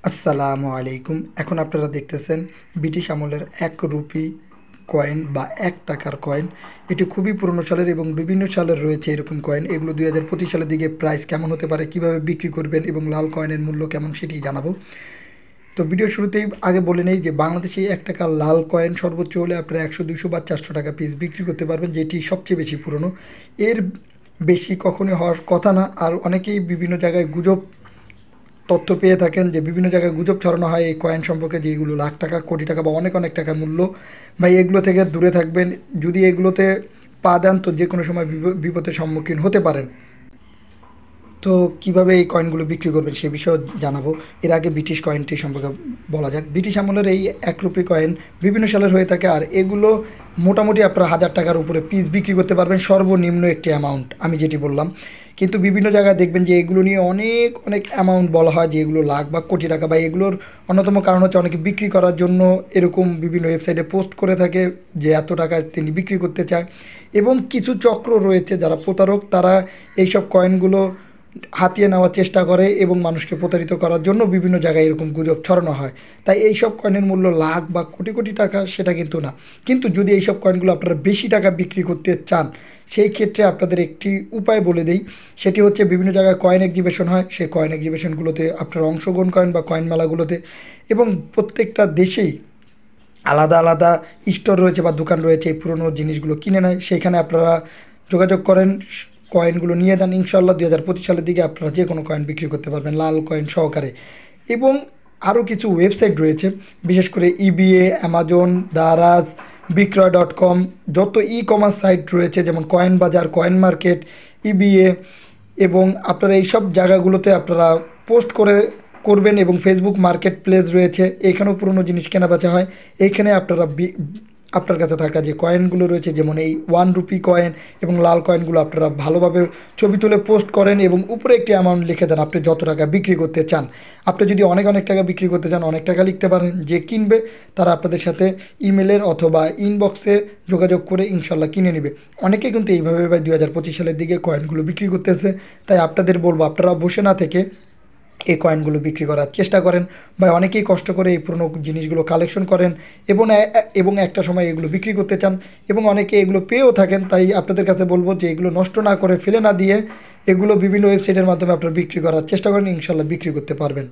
আসসালামু আলাইকুম। এখন আপনারা দেখতেছেন ব্রিটিশ আমলের ১ রুপি কয়েন বা ১ টাকার কয়েন। এটি খুবই পুরনো সালের এবং বিভিন্ন সালের রয়েছে এরকম কয়েন। এগুলো ২০২৫ সালের দিকে প্রাইস কেমন হতে পারে, কিভাবে বিক্রি করবেন এবং লাল কয়েনের মূল্য কেমন সেটি জানাবো। তো ভিডিও শুরুতেই আগে বলে নেই যে বাংলাদেশে ১ টাকার লাল কয়েন সর্বোচ্চ হলে আপনারা ১০০, ২০০ বা ৪০০ টাকা পিস বিক্রি করতে পারবেন, যেটি সবচেয়ে বেশি পুরনো। এর বেশি কখনোই হওয়ার কথা না। আর অনেকেই বিভিন্ন জায়গায় গুজব তথ্য পেয়ে থাকেন যে বিভিন্ন জায়গায় গুজব ছড়ানো হয় এই কয়েন সম্পর্কে, যে এগুলো লাখ টাকা, কোটি টাকা বা অনেক অনেক টাকা মূল্য। ভাই, এগুলো থেকে দূরে থাকবেন। যদি এগুলোতে পা দেন তো যে কোনো সময় বিপদের সম্মুখীন হতে পারেন। তো কিভাবে এই কয়েনগুলো বিক্রি করবেন সে বিষয়েও জানাবো। এর আগে ব্রিটিশ কয়েনটি সম্পর্কে বলা যাক। ব্রিটিশ আমলের এই ১ রুপি কয়েন বিভিন্ন সালের হয়ে থাকে, আর এগুলো মোটামুটি আপনারা ১০০০ টাকার উপরে পিস বিক্রি করতে পারবেন, সর্বনিম্ন একটি অ্যামাউন্ট আমি যেটি বললাম। কিন্তু বিভিন্ন জায়গায় দেখবেন যে এগুলো নিয়ে অনেক অনেক অ্যামাউন্ট বলা হয়, যে এগুলো লাখ বা কোটি টাকা। বা এগুলোর অন্যতম কারণ হচ্ছে অনেকে বিক্রি করার জন্য এরকম বিভিন্ন ওয়েবসাইটে পোস্ট করে থাকে যে এত টাকায় তিনি বিক্রি করতে চায়। এবং কিছু চক্র রয়েছে যারা প্রতারক, তারা এইসব কয়েনগুলো হাতিয়ে নেওয়ার চেষ্টা করে এবং মানুষকে প্রতারিত করার জন্য বিভিন্ন জায়গায় এরকম গুজব ছড়ানো হয়। তাই এইসব কয়েনের মূল্য লাখ বা কোটি কোটি টাকা সেটা কিন্তু না। কিন্তু যদি এইসব কয়েনগুলো আপনারা বেশি টাকা বিক্রি করতে চান, সেই ক্ষেত্রে আপনাদের একটি উপায় বলে দেই। সেটি হচ্ছে বিভিন্ন জায়গায় কয়েন এক্সিবিশন হয়, সেই কয়েন এক্সিবিশনগুলোতে আপনারা অংশগ্রহণ করেন বা কয়েন মেলাগুলোতে। এবং প্রত্যেকটা দেশেই আলাদা আলাদা স্টোর রয়েছে বা দোকান রয়েছে, এই পুরনো জিনিসগুলো কিনে নেয়। সেইখানে আপনারা যোগাযোগ করেন, কয়েনগুলো নিয়ে যান। ইনশাল্লাহ ২০২৫ সালের দিকে আপনারা যে কোনো কয়েন বিক্রি করতে পারবেন লাল কয়েন সহকারে। এবং আরও কিছু ওয়েবসাইট রয়েছে, বিশেষ করে ইবিএ, অ্যামাজন, দারাজ, বিক্রয়.com, যত ই কমার্স সাইট রয়েছে যেমন কয়েন বাজার, কয়েন মার্কেট, ইবিএ। এবং আপনারা এইসব জায়গাগুলোতে আপনারা পোস্ট করবেন। এবং ফেসবুক মার্কেট প্লেস রয়েছে, এখানেও পুরনো জিনিস কেনাবেচা হয়। এইখানে আপনারা আপনার কাছে থাকা যে কয়েনগুলো রয়েছে, যেমন এই 1 রুপি কয়েন এবং লাল কয়েনগুলো আপনারা ভালোভাবে ছবি তুলে পোস্ট করেন এবং উপরে একটি অ্যামাউন্ট লিখে দেন আপনি যত টাকা বিক্রি করতে চান। আপনি যদি অনেক অনেক টাকা বিক্রি করতে চান, অনেক টাকা লিখতে পারেন। যে কিনবে তারা আপনাদের সাথে ইমেলের অথবা ইনবক্সে যোগাযোগ করে ইনশাল্লাহ কিনে নেবে। অনেকে কিন্তু এইভাবে ২০২৫ সালের দিকে কয়েনগুলো বিক্রি করতেছে। তাই আপনাদের বলবো, আপনারা বসে না থেকে এই কয়েনগুলো বিক্রি করার চেষ্টা করেন। বা অনেকেই কষ্ট করে এই পুরনো জিনিসগুলো কালেকশন করেন এবং একটা সময় এগুলো বিক্রি করতে চান এবং অনেকে এগুলো পেয়েও থাকেন। তাই আপনাদের কাছে বলবো যে এগুলো নষ্ট না করে, ফেলে না দিয়ে এগুলো বিভিন্ন ওয়েবসাইটের মাধ্যমে আপনারা বিক্রি করার চেষ্টা করেন, ইনশাল্লাহ বিক্রি করতে পারবেন।